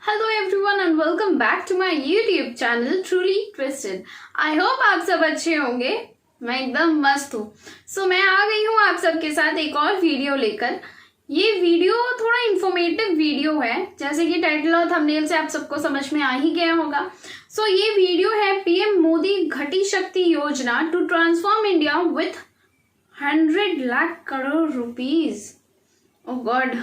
Hello everyone and welcome back to my YouTube channel truly twisted. I hope आप सब अच्छे होंगे। मैं एकदम मस्त हूँ। सो मैं आ गई हूँ आप सबके साथ एक और वीडियो लेकर। ये वीडियो थोड़ा इंफॉर्मेटिव वीडियो है, जैसे कि टाइटल और थंबनेल से आप सबको समझ में आ ही गया होगा। सो ये वीडियो है पीएम मोदी घटी शक्ति योजना to transform India with 100 lakh crore rupees. Oh God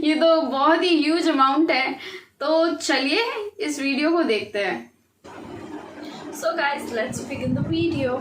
ये तो बहुत ही ह्यूज अमाउंट है। तो चलिए इस वीडियो को देखते हैं। So guys let's begin the video.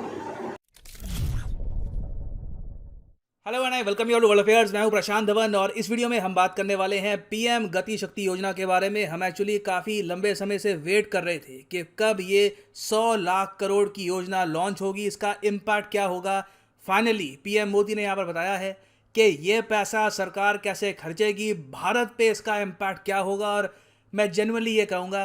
Hello and I welcome you to world affairs. मैं हूं प्रशांत धवन और इस वीडियो में हम बात करने वाले हैं पीएम गति शक्ति योजना के बारे में। हम एक्चुअली काफ़ी लंबे समय से वेट कर रहे थे कि कब ये 100 लाख करोड़ की योजना लॉन्च होगी, इसका इम्पैक्ट क्या होगा। फाइनली पीएम मोदी ने यहाँ पर बताया है कि ये पैसा सरकार कैसे खर्चेगी, भारत पे इसका इम्पैक्ट क्या होगा। और मैं जेन्युइनली ये कहूँगा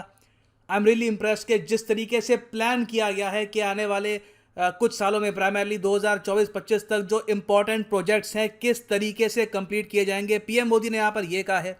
आई एम रियली इम्प्रेस्ड कि जिस तरीके से प्लान किया गया है कि आने वाले कुछ सालों में प्राइमरली 2024-25 तक जो इम्पोर्टेंट प्रोजेक्ट्स हैं किस तरीके से कंप्लीट किए जाएंगे। पीएम मोदी ने यहाँ पर यह कहा है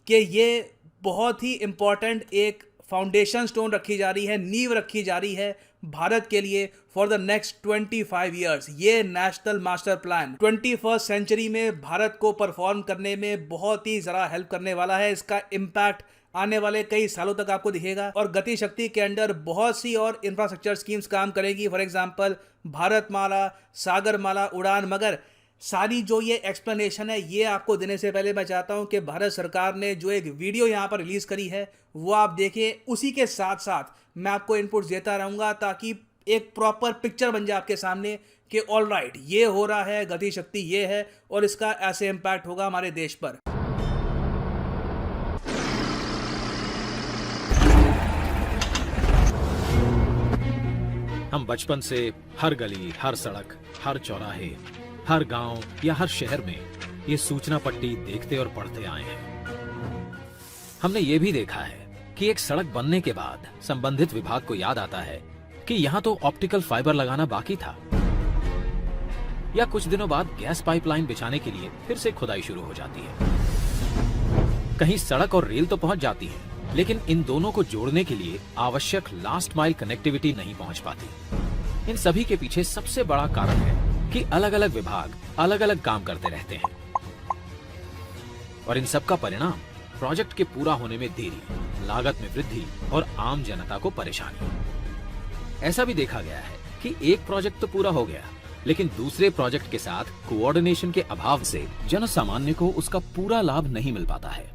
कि ये बहुत ही इम्पोर्टेंट एक फाउंडेशन स्टोन रखी जा रही है, नींव रखी जा रही है भारत के लिए फॉर द नेक्स्ट 25 ईयर्स। ये national master plan 21st century में भारत को परफॉर्म करने में बहुत ही ज़रा हेल्प करने वाला है। इसका इम्पैक्ट आने वाले कई सालों तक आपको दिखेगा और गति शक्ति के अंडर बहुत सी और इंफ्रास्ट्रक्चर स्कीम्स काम करेगी। फॉर एग्जांपल भारत माला, सागर माला, उड़ान। मगर सारी जो ये एक्सप्लेनेशन है ये आपको देने से पहले मैं चाहता हूं कि भारत सरकार ने जो एक वीडियो यहाँ पर रिलीज़ करी है वो आप देखें। उसी के साथ साथ मैं आपको इनपुट्स देता रहूँगा ताकि एक प्रॉपर पिक्चर बन जाए आपके सामने कि ऑल राइट ये हो रहा है, गति शक्ति ये है और इसका ऐसे इम्पैक्ट होगा हमारे देश पर। हम बचपन से हर गली, हर सड़क, हर चौराहे, हर गांव या हर शहर में ये सूचना पट्टी देखते और पढ़ते आए हैं। हमने ये भी देखा है कि एक सड़क बनने के बाद संबंधित विभाग को याद आता है कि यहाँ तो ऑप्टिकल फाइबर लगाना बाकी था, या कुछ दिनों बाद गैस पाइपलाइन बिछाने के लिए फिर से खुदाई शुरू हो जाती है। कहीं सड़क और रेल तो पहुंच जाती है, लेकिन इन दोनों को जोड़ने के लिए आवश्यक लास्ट माइल कनेक्टिविटी नहीं पहुंच पाती। इन सभी के पीछे सबसे बड़ा कारण है कि अलग अलग विभाग अलग अलग काम करते रहते हैं और इन सब का परिणाम प्रोजेक्ट के पूरा होने में देरी, लागत में वृद्धि और आम जनता को परेशानी। ऐसा भी देखा गया है कि एक प्रोजेक्ट तो पूरा हो गया, लेकिन दूसरे प्रोजेक्ट के साथ कोऑर्डिनेशन के अभाव से जन सामान्य को उसका पूरा लाभ नहीं मिल पाता है।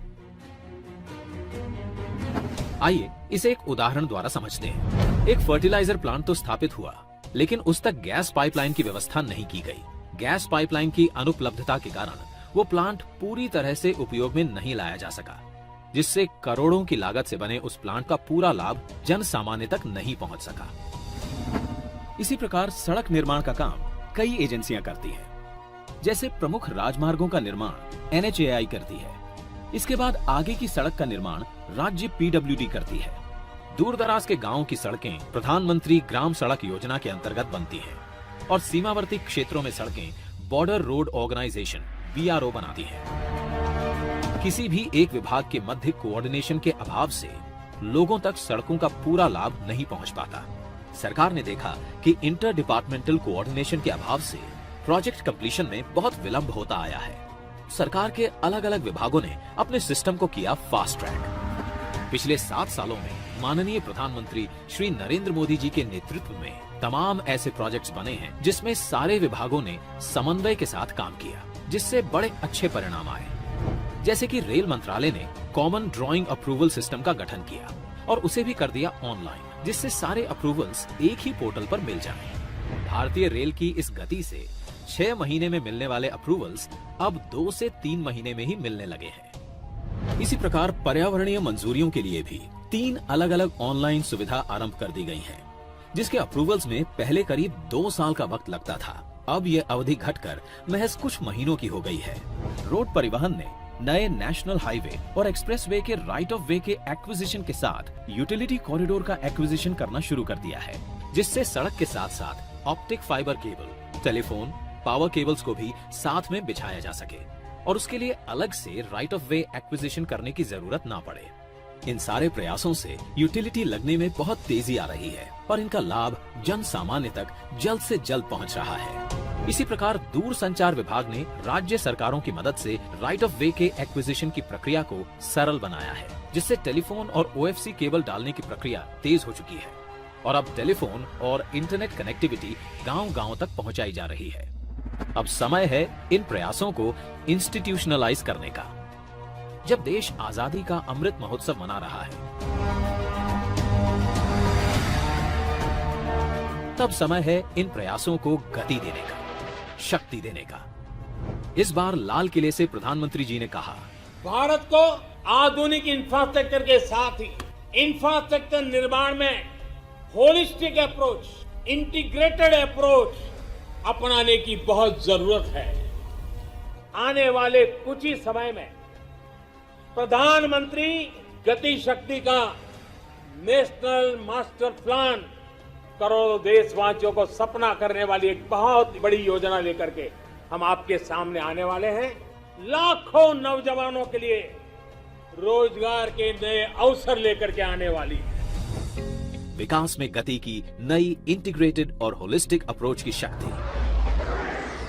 आइए इसे एक उदाहरण द्वारा समझते हैं। एक फर्टिलाइजर प्लांट तो स्थापित हुआ, लेकिन उस तक गैस पाइपलाइन की व्यवस्था नहीं की गई। गैस पाइपलाइन की अनुपलब्धता के कारण वो प्लांट पूरी तरह से उपयोग में नहीं लाया जा सका, जिससे करोड़ों की लागत से बने उस प्लांट का पूरा लाभ जन सामान्य तक नहीं पहुंच सका। इसी प्रकार सड़क निर्माण का काम कई एजेंसियां करती हैं। जैसे प्रमुख राजमार्गों का निर्माण NHAI करती है। इसके बाद आगे की सड़क का निर्माण राज्य PWD करती है। दूर दराज के गांवों की सड़कें प्रधानमंत्री ग्राम सड़क योजना के अंतर्गत बनती हैं और सीमावर्ती क्षेत्रों में सड़कें बॉर्डर रोड ऑर्गेनाइजेशन BRO बनाती है। किसी भी एक विभाग के मध्य कोऑर्डिनेशन के अभाव से लोगों तक सड़कों का पूरा लाभ नहीं पहुंच पाता। सरकार ने देखा कि इंटर डिपार्टमेंटल कोऑर्डिनेशन के अभाव से प्रोजेक्ट कंप्लीशन में बहुत विलंब होता आया है। सरकार के अलग अलग विभागों ने अपने सिस्टम को किया फास्ट ट्रैक। पिछले 7 सालों में माननीय प्रधानमंत्री श्री नरेंद्र मोदी जी के नेतृत्व में तमाम ऐसे प्रोजेक्ट्स बने हैं जिसमें सारे विभागों ने समन्वय के साथ काम किया, जिससे बड़े अच्छे परिणाम आए। जैसे कि रेल मंत्रालय ने कॉमन ड्राइंग अप्रूवल सिस्टम का गठन किया और उसे भी कर दिया ऑनलाइन, जिससे सारे अप्रूवल्स एक ही पोर्टल पर मिल जाएं। भारतीय रेल की इस गति से 6 महीने में मिलने वाले अप्रूवल्स अब 2 से 3 महीने में ही मिलने लगे हैं। इसी प्रकार पर्यावरणीय मंजूरियों के लिए भी 3 अलग अलग ऑनलाइन सुविधा आरंभ कर दी गई है, जिसके अप्रूवल्स में पहले करीब 2 साल का वक्त लगता था। अब ये अवधि घटकर महज कुछ महीनों की हो गई है। रोड परिवहन ने नए नेशनल हाईवे और एक्सप्रेसवे के राइट ऑफ वे के एक्विजिशन के साथ यूटिलिटी कॉरिडोर का एक्विजिशन करना शुरू कर दिया है, जिससे सड़क के साथ साथ optic fibre cable, telephone, power cables को भी साथ में बिछाया जा सके और उसके लिए अलग से राइट ऑफ वे एक्विजिशन करने की जरूरत ना पड़े। इन सारे प्रयासों से यूटिलिटी लगने में बहुत तेजी आ रही है और इनका लाभ जन सामान्य तक जल्द से जल्द पहुंच रहा है। इसी प्रकार दूर संचार विभाग ने राज्य सरकारों की मदद से राइट ऑफ वे के एक्विजिशन की प्रक्रिया को सरल बनाया है, जिससे टेलीफोन और OFC केबल डालने की प्रक्रिया तेज हो चुकी है और अब टेलीफोन और इंटरनेट कनेक्टिविटी गांव-गांव तक पहुंचाई जा रही है। अब समय है इन प्रयासों को इंस्टीट्यूशनलाइज करने का। जब देश आजादी का अमृत महोत्सव मना रहा है, तब समय है इन प्रयासों को गति देने का, शक्ति देने का। इस बार लाल किले से प्रधानमंत्री जी ने कहा, भारत को आधुनिक इंफ्रास्ट्रक्चर के साथ ही इंफ्रास्ट्रक्चर निर्माण में होलिस्टिक अप्रोच, इंटीग्रेटेड अप्रोच अपनाने की बहुत जरूरत है। आने वाले कुछ ही समय में प्रधानमंत्री गति शक्ति का नेशनल मास्टर प्लान करोड़ों देशवासियों को सपना करने वाली एक बहुत बड़ी योजना लेकर के हम आपके सामने आने वाले हैं। लाखों नौजवानों के लिए रोजगार के नए अवसर लेकर के आने वाली है। विकास में गति की नई इंटीग्रेटेड और होलिस्टिक अप्रोच की शक्ति,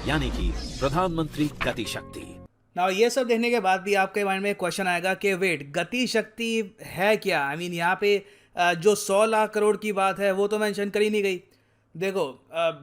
यानी कि प्रधानमंत्री गति शक्ति। ना ये सब देखने के बाद भी आपके माइंड में क्वेश्चन आएगा कि वेट, गति शक्ति है क्या? आई मीन यहाँ पे जो 100 लाख करोड़ की बात है वो तो मेंशन करी नहीं गई। देखो,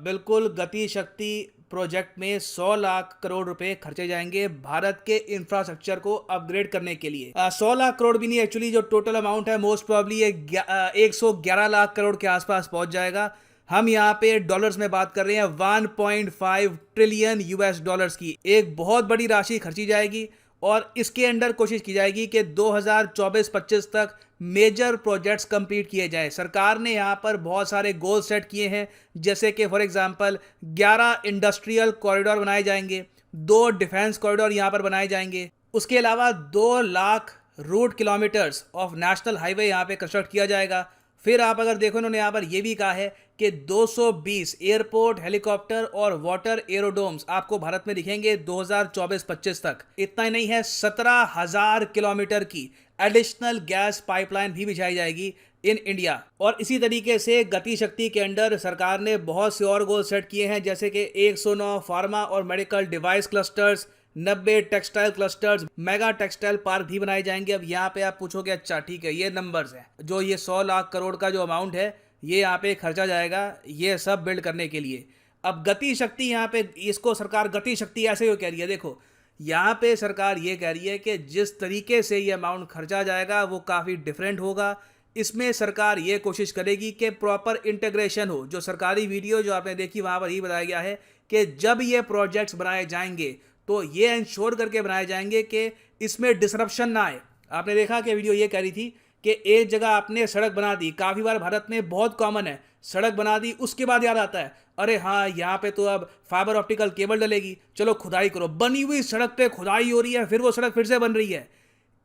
बिल्कुल गति शक्ति प्रोजेक्ट में 100 लाख करोड़ रुपए खर्चे जाएंगे भारत के इंफ्रास्ट्रक्चर को अपग्रेड करने के लिए। 100 लाख करोड़ भी नहीं, एक्चुअली जो टोटल अमाउंट है मोस्ट प्रॉब्ली 111 लाख करोड़ के आसपास पहुंच जाएगा। हम यहाँ पे डॉलर्स में बात कर रहे हैं 1.5 ट्रिलियन US की एक बहुत बड़ी राशि खर्ची जाएगी और इसके अंडर कोशिश की जाएगी कि 2024-25 तक मेजर प्रोजेक्ट्स कंप्लीट किए जाएं। सरकार ने यहाँ पर बहुत सारे गोल सेट किए हैं, जैसे कि फॉर एग्जांपल 11 इंडस्ट्रियल कॉरिडोर बनाए जाएंगे, 2 डिफेंस कॉरिडोर यहाँ पर बनाए जाएंगे, उसके अलावा 2 lakh route kilometers of national highway यहाँ पे कंस्ट्रक्ट किया जाएगा। फिर आप अगर देखो, इन्होंने यहाँ पर यह भी कहा है कि 220 एयरपोर्ट, हेलीकॉप्टर और वाटर एरोडोम्स आपको भारत में दिखेंगे 2024-25 तक। इतना ही नहीं है, 17,000 किलोमीटर की एडिशनल गैस पाइपलाइन भी बिछाई जाएगी इन इंडिया। और इसी तरीके से गति शक्ति के अंडर सरकार ने बहुत से और गोल सेट किए हैं, जैसे कि 109 फार्मा और medical device clusters, 90 textile clusters, mega textile park भी बनाए जाएंगे। अब यहाँ पे आप पूछोगे, अच्छा ठीक है, ये नंबर्स हैं, जो ये 100 लाख करोड़ का जो अमाउंट है ये यहाँ पे खर्चा जाएगा ये सब बिल्ड करने के लिए। अब गति शक्ति, यहाँ पे इसको सरकार गति शक्ति ऐसे क्यों कह रही है? देखो, यहाँ पे सरकार ये कह रही है कि जिस तरीके से ये अमाउंट खर्चा जाएगा वो काफ़ी डिफरेंट होगा। इसमें सरकार ये कोशिश करेगी कि प्रॉपर इंटीग्रेशन हो। जो सरकारी वीडियो जो आपने देखी वहाँ पर ही बताया गया है कि जब ये प्रोजेक्ट्स बनाए जाएंगे तो ये इंश्योर करके बनाए जाएंगे कि इसमें डिसरप्शन ना आए। आपने देखा कि वीडियो ये कह रही थी कि एक जगह आपने सड़क बना दी, काफ़ी बार भारत में बहुत कॉमन है, सड़क बना दी उसके बाद याद आता है अरे हाँ यहाँ पे तो अब फाइबर ऑप्टिकल केबल डलेगी, चलो खुदाई करो। बनी हुई सड़क पे खुदाई हो रही है, फिर वो सड़क फिर से बन रही है।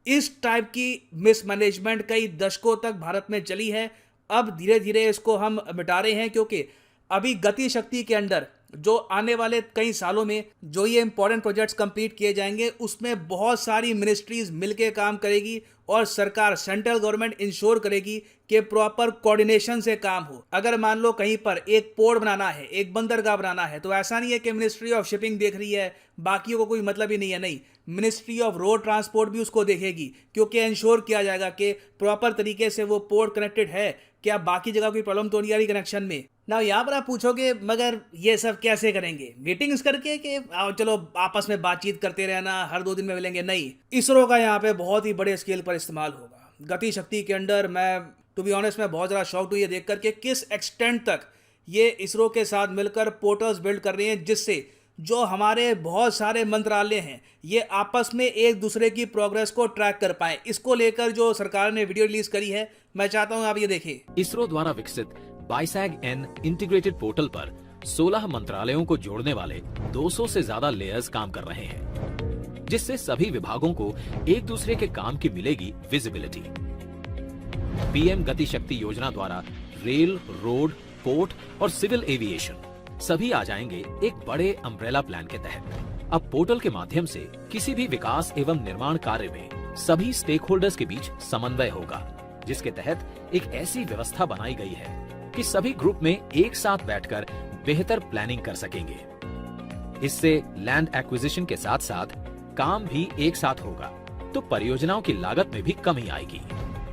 इस टाइप की मिसमैनेजमेंट कई दशकों तक भारत में चली है। अब धीरे धीरे इसको हम मिटा रहे हैं, क्योंकि अभी गति शक्ति के अंडर जो आने वाले कई सालों में जो ये इंपॉर्टेंट प्रोजेक्ट्स कंप्लीट किए जाएंगे उसमें बहुत सारी मिनिस्ट्रीज मिलके काम करेगी और सरकार, सेंट्रल गवर्नमेंट इंश्योर करेगी कि प्रॉपर कोऑर्डिनेशन से काम हो। अगर मान लो कहीं पर एक पोर्ट बनाना है, एक बंदरगाह बनाना है, तो ऐसा नहीं है कि मिनिस्ट्री ऑफ शिपिंग देख रही है, बाकियों को कोई मतलब ही नहीं है। नहीं, मिनिस्ट्री ऑफ रोड ट्रांसपोर्ट भी उसको देखेगी, क्योंकि इंश्योर किया जाएगा कि प्रॉपर तरीके से वो पोर्ट कनेक्टेड है, क्या बाकी जगह कोई प्रॉब्लम तो नहीं आ रही कनेक्शन में। ना यहाँ पर आप पूछोगे मगर ये सब कैसे करेंगे? मीटिंग्स करके कि चलो आपस में बातचीत करते रहना, हर 2 दिन में मिलेंगे? नहीं, इसरो का यहाँ पे बहुत ही बड़े स्केल पर इस्तेमाल होगा। गति शक्ति के अंडर मैं टू बी ऑनेस्ट मैं बहुत ज़्यादा शॉक्ड हुई है देख कर के किस एक्सटेंट तक ये इसरो के साथ मिलकर पोर्टल्स बिल्ड कर रहे हैं, जिससे जो हमारे बहुत सारे मंत्रालय हैं ये आपस में एक दूसरे की प्रोग्रेस को ट्रैक कर पाए। इसको लेकर जो सरकार ने वीडियो रिलीज करी है, मैं चाहता हूं आप ये देखें। इसरो द्वारा विकसित बाइसैग-N इंटीग्रेटेड पोर्टल पर 16 मंत्रालयों को जोड़ने वाले 200 से ज्यादा लेयर्स काम कर रहे हैं, जिससे सभी विभागों को एक दूसरे के काम की मिलेगी विजिबिलिटी। पीएम गति शक्ति योजना द्वारा रेल, रोड, पोर्ट और सिविल एविएशन सभी आ जाएंगे एक बड़े अम्ब्रेला प्लान के तहत। अब पोर्टल के माध्यम से किसी भी विकास एवं निर्माण कार्य में सभी स्टेक होल्डर्स के बीच समन्वय होगा, जिसके तहत एक ऐसी व्यवस्था बनाई गई है कि सभी ग्रुप में एक साथ बैठकर बेहतर प्लानिंग कर सकेंगे। इससे लैंड एक्विजिशन के साथ साथ काम भी एक साथ होगा, तो परियोजनाओं की लागत में भी कमी आएगी।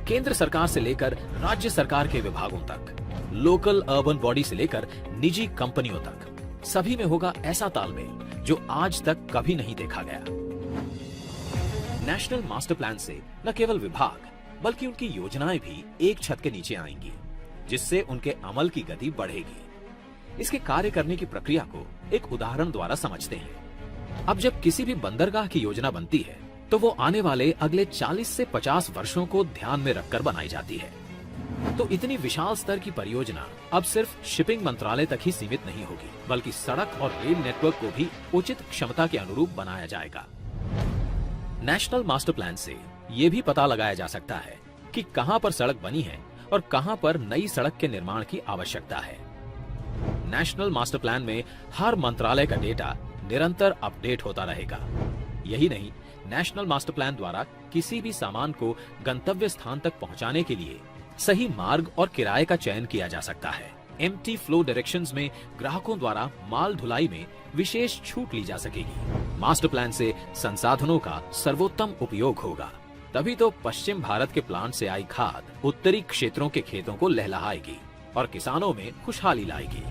केंद्र सरकार से लेकर राज्य सरकार के विभागों तक, लोकल अर्बन बॉडी से लेकर निजी कंपनियों तक, सभी में होगा ऐसा तालमेल जो आज तक कभी नहीं देखा गया। नेशनल मास्टर प्लान से न केवल विभाग बल्कि उनकी योजनाएं भी एक छत के नीचे आएंगी, जिससे उनके अमल की गति बढ़ेगी। इसके कार्य करने की प्रक्रिया को एक उदाहरण द्वारा समझते हैं। अब जब किसी भी बंदरगाह की योजना बनती है तो वो आने वाले अगले 40 से 50 वर्षों को ध्यान में रखकर बनाई जाती है। तो इतनी विशाल स्तर की परियोजना अब सिर्फ शिपिंग मंत्रालय तक ही सीमित नहीं होगी, बल्कि सड़क और रेल नेटवर्क को भी उचित क्षमता के अनुरूप बनाया जाएगा। नेशनल मास्टर प्लान से ये भी पता लगाया जा सकता है कि कहां पर सड़क बनी है और कहां पर नई सड़क के निर्माण की आवश्यकता है। नेशनल मास्टर प्लान में हर मंत्रालय का डेटा निरंतर अपडेट होता रहेगा। यही नहीं, नेशनल मास्टर प्लान द्वारा किसी भी सामान को गंतव्य स्थान तक पहुंचाने के लिए सही मार्ग और किराए का चयन किया जा सकता है। एम्प्टी फ्लो डायरेक्शंस में ग्राहकों द्वारा माल ढुलाई में विशेष छूट ली जा सकेगी। मास्टर प्लान से संसाधनों का सर्वोत्तम उपयोग होगा, तभी तो पश्चिम भारत के प्लांट से आई खाद उत्तरी क्षेत्रों के खेतों को लहलहाएगी और किसानों में खुशहाली लाएगी।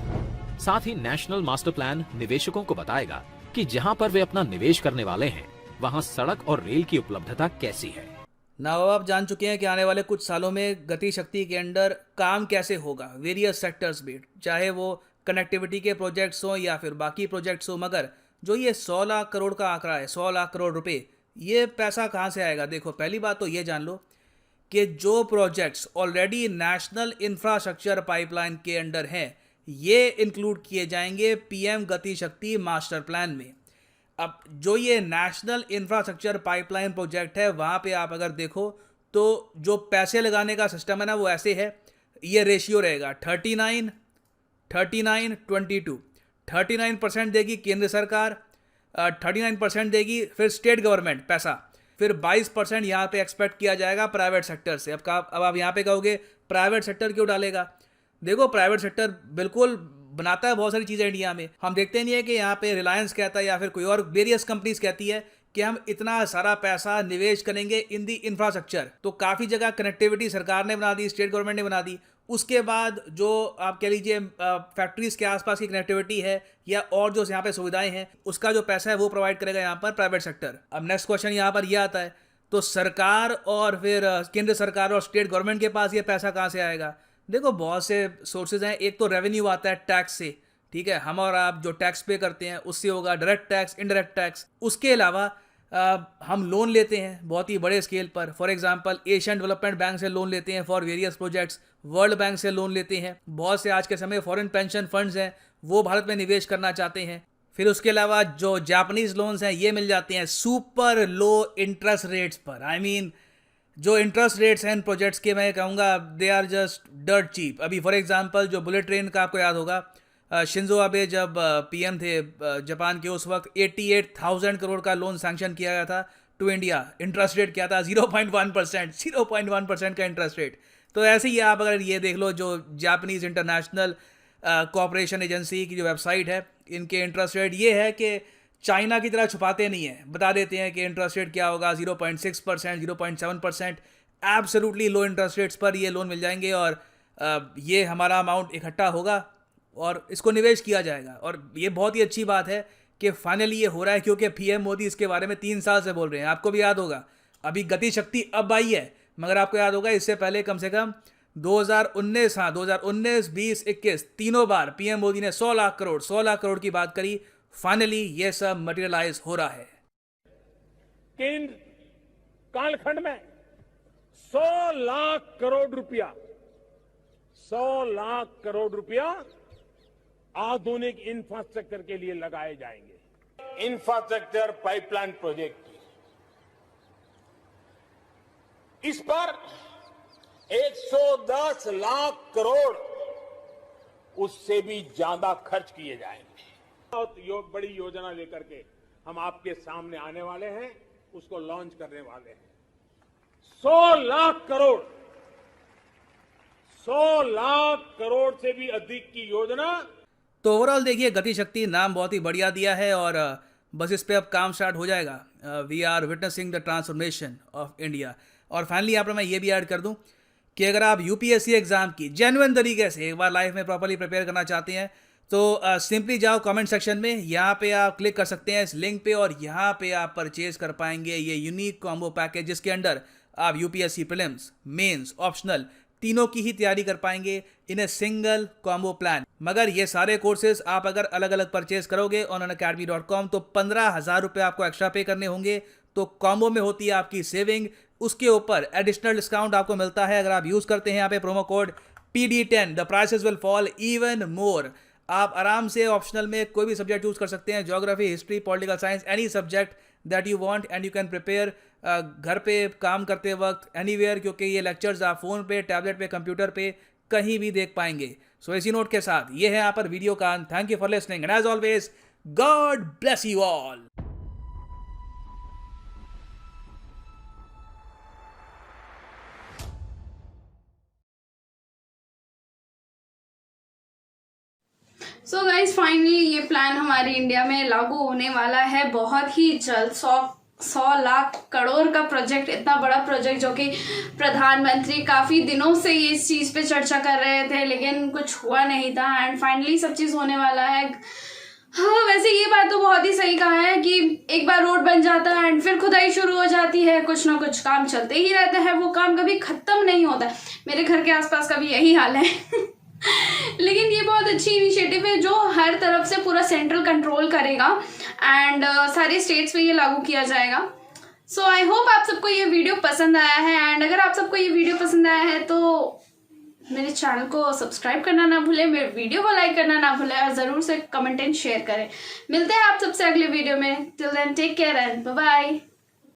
साथ ही नेशनल मास्टर प्लान निवेशकों को बताएगा कि जहां पर वे अपना निवेश करने वाले हैं वहां सड़क और रेल की उपलब्धता कैसी है। नाउ आप जान चुके हैं कि आने वाले कुछ सालों में गति शक्ति के अंडर काम कैसे होगा वेरियस सेक्टर्स में, चाहे वो कनेक्टिविटी के प्रोजेक्ट्स हो या फिर बाकी प्रोजेक्ट्स हो। मगर जो ये 100 लाख करोड़ का आंकड़ा है, 100 लाख करोड़ रुपए, ये पैसा कहाँ से आएगा? देखो, पहली बात तो ये जान लो कि जो projects already national infrastructure pipeline के अंडर हैं, ये इंक्लूड किए जाएंगे पीएम गति शक्ति मास्टर प्लान में। अब जो ये नेशनल इंफ्रास्ट्रक्चर पाइपलाइन प्रोजेक्ट है, वहाँ पे आप अगर देखो तो जो पैसे लगाने का सिस्टम है ना, वो ऐसे है, ये रेशियो रहेगा 39, 39, 22। 39% देगी केंद्र सरकार, 39% देगी फिर स्टेट गवर्नमेंट पैसा, फिर 22% यहाँ पे एक्सपेक्ट किया जाएगा प्राइवेट सेक्टर से। अब आप यहाँ पे कहोगे प्राइवेट सेक्टर क्यों डालेगा? देखो, प्राइवेट सेक्टर बिल्कुल बनाता है बहुत सारी चीज़ें इंडिया में। हम देखते नहीं है कि यहाँ पे रिलायंस कहता है या फिर कोई और वेरियस कंपनीज कहती है कि हम इतना सारा पैसा निवेश करेंगे इन दी इंफ्रास्ट्रक्चर। तो काफ़ी जगह कनेक्टिविटी सरकार ने बना दी, स्टेट गवर्नमेंट ने बना दी। उसके बाद जो आप कह लीजिए फैक्ट्रीज के आसपास की कनेक्टिविटी है या और जो यहाँ पे सुविधाएं हैं, उसका जो पैसा है वो प्रोवाइड करेगा यहाँ पर प्राइवेट सेक्टर। अब नेक्स्ट क्वेश्चन यहाँ पर यह आता है, तो सरकार और फिर केंद्र सरकार और स्टेट गवर्नमेंट के पास ये पैसा कहाँ से आएगा? देखो, बहुत से सोर्सेज हैं। एक तो रेवेन्यू आता है टैक्स से, ठीक है, हम और आप जो टैक्स पे करते हैं उससे होगा, डायरेक्ट टैक्स, इनडायरेक्ट टैक्स। उसके अलावा हम लोन लेते हैं बहुत ही बड़े स्केल पर। For example Asian development bank से लोन लेते हैं for various projects, world bank से लोन लेते हैं। बहुत से आज के समय फॉरेन पेंशन फंड्स हैं, वो भारत में निवेश करना चाहते हैं। फिर उसके अलावा जो जापानीज लोन्स हैं, ये मिल जाते हैं सुपर लो इंटरेस्ट रेट्स पर। आई मीन जो इंटरेस्ट रेट्स हैं इन प्रोजेक्ट्स के, मैं कहूँगा they are just dirt cheap. अभी फॉर एग्जांपल जो बुलेट ट्रेन का आपको याद होगा, शिंजो आबे जब पीएम थे जापान के, उस वक्त 88,000 करोड़ का लोन सैंक्शन किया गया था टू इंडिया। इंटरेस्ट रेट क्या था? 0.1%, 0.1% का इंटरेस्ट रेट। तो ऐसे ही आप अगर ये देख लो, जो जापानीज इंटरनेशनल कोऑपरेशन एजेंसी की जो वेबसाइट है, इनके इंटरेस्ट रेट ये है कि चाइना की तरह छुपाते नहीं है, बता देते हैं कि इंटरेस्ट रेट क्या होगा, 0.6%, 0.7%। एब्सोल्युटली लो इंटरेस्ट रेट्स पर ये लोन मिल जाएंगे और ये हमारा अमाउंट इकट्ठा होगा और इसको निवेश किया जाएगा। और ये बहुत ही अच्छी बात है कि फाइनली ये हो रहा है, क्योंकि पीएम मोदी इसके बारे में 3 साल से बोल रहे हैं। आपको भी याद होगा, अभी गति शक्ति अब आई है, मगर आपको याद होगा इससे पहले कम से कम 2019, 2019, 20, 21 तीनों बार पीएम मोदी ने 100 लाख करोड़ की बात करी। फाइनली ये सब मटेरियलाइज हो रहा है। केंद्र कालखंड में 100 लाख करोड़ रुपया, 100 लाख करोड़ रुपया आधुनिक इंफ्रास्ट्रक्चर के लिए लगाए जाएंगे। इंफ्रास्ट्रक्चर पाइपलाइन प्रोजेक्ट, इस पर 110 लाख करोड़, उससे भी ज्यादा खर्च किए जाएंगे। बड़ी योजना लेकर के हम आपके सामने आने वाले हैं, उसको लॉन्च करने वाले हैं। 100 लाख करोड़ से भी अधिक की योजना। तो ओवरऑल देखिए, गति शक्ति नाम बहुत ही बढ़िया दिया है और बस इस पे अब काम स्टार्ट हो जाएगा। We are witnessing the transformation of India. और फाइनली यहाँ पर मैं ये भी ऐड कर दूं कि अगर आप यूपीएससी एग्जाम की जेन्युइन तरीके से एक बार लाइफ में प्रॉपर्ली प्रिपेयर करना चाहते हैं तो सिंपली जाओ कमेंट सेक्शन में, यहाँ पे आप क्लिक कर सकते हैं इस लिंक पे और यहाँ पे आप परचेज कर पाएंगे ये यूनिक कॉम्बो पैकेज, जिसके अंडर आप यूपीएससी प्रीलिम्स, मेंस, ऑप्शनल तीनों की ही तैयारी कर पाएंगे इन ए सिंगल कॉम्बो प्लान। मगर ये सारे कोर्सेज आप अगर अलग अलग परचेज करोगे ऑन unacademy.com तो 15,000 रुपये आपको एक्स्ट्रा पे करने होंगे। तो कॉम्बो में होती है आपकी सेविंग, उसके ऊपर एडिशनल डिस्काउंट आपको मिलता है अगर आप यूज करते हैं यहाँ पे promo code PD10। The prices will fall even more. आप आराम से ऑप्शनल में कोई भी सब्जेक्ट यूज कर सकते हैं, geography, history, political science, any subject that you want and you can prepare घर पे काम करते वक्त एनीवेयर, क्योंकि ये लेक्चर्स आप फोन पे, टैबलेट पे, कंप्यूटर पे कहीं भी देख पाएंगे। सो इसी नोट के साथ ये है यहाँ पर वीडियो का। Thank you for listening and as always God bless you all. So guys finally ये प्लान हमारे इंडिया में लागू होने वाला है बहुत ही जल्द। 100 लाख करोड़ का प्रोजेक्ट, इतना बड़ा प्रोजेक्ट जो कि प्रधानमंत्री काफ़ी दिनों से ये इस चीज़ पे चर्चा कर रहे थे लेकिन कुछ हुआ नहीं था एंड फाइनली सब चीज़ होने वाला है। हाँ, वैसे ये बात तो बहुत ही सही कहा है कि एक बार रोड बन जाता है एंड फिर खुदाई शुरू हो जाती है, कुछ ना कुछ काम चलते ही रहता है, वो काम कभी ख़त्म नहीं होता। मेरे घर के आसपास का भी यही हाल है लेकिन ये बहुत अच्छी इनिशिएटिव है जो हर तरफ से पूरा सेंट्रल कंट्रोल करेगा एंड सारे स्टेट्स पे ये लागू किया जाएगा। सो आई होप आप सबको ये वीडियो पसंद आया है एंड अगर आप सबको ये वीडियो पसंद आया है तो मेरे चैनल को सब्सक्राइब करना ना भूलें, मेरे वीडियो को लाइक करना ना भूलें और ज़रूर से कमेंट एंड शेयर करें। मिलते हैं आप सबसे अगले वीडियो में। Till then take care and bye bye.